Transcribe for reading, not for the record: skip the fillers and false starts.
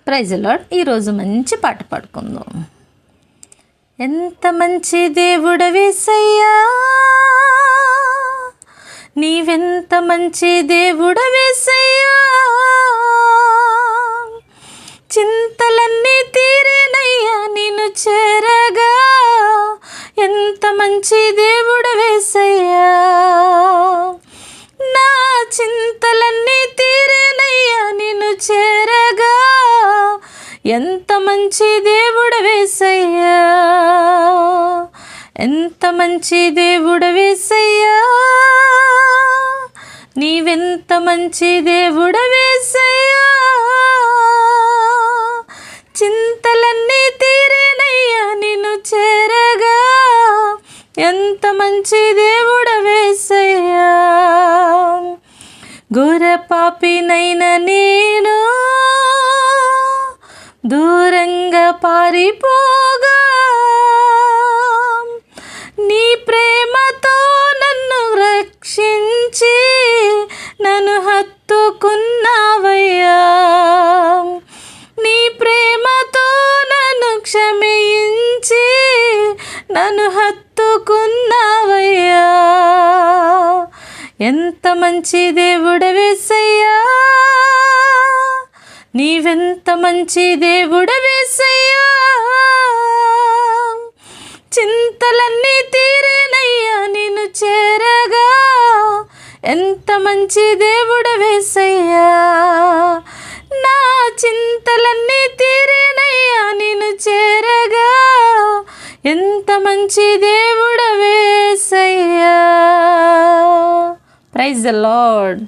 Praise the lord. ఈరోజు మంచి పాట పాడుకుందాం. ఎంత మంచి దేవుడవేసయ్యా, నీవెంత మంచి దేవుడవేసయ్యా, చింతలన్నీ తీరేనయ్యా నిన్ను చేరగా. ఎంత మంచి దేవుడవేసయ్యా, నా చింతలన్నీ తీరేనయ్యా నిన్ను చేరగా. ఎంత మంచి దేవుడవేసయ్యా, ఎంత మంచి దేవుడవేసయ్యా, నీవెంత మంచి దేవుడవేసయ్యా, చింతలన్నీ తీరేనయ్యా నిన్ను చేరగా. ఎంత మంచి దేవుడవేసయ్యా, ఘోర పాపినైన నేను దూరంగా పారిపోగా, నీ ప్రేమతో నన్ను రక్షించి నన్ను హత్తుకున్నావయ్యా. నీ ప్రేమతో నన్ను క్షమించి నన్ను హత్తుకున్నావయ్యా. ఎంత మంచి దేవుడవేసయ్యా, నీవెంత మంచి దేవుడవేసయ్యా, చింతలన్నీ తీరేనయ్యా నిన్ను చేరగా. ఎంత మంచి దేవుడవేసయ్యా, నా చింతలన్నీ తీరేనయ్యా నిన్ను చేరగా. ఎంత మంచి దేవుడవేసయ్యా. Praise the lord.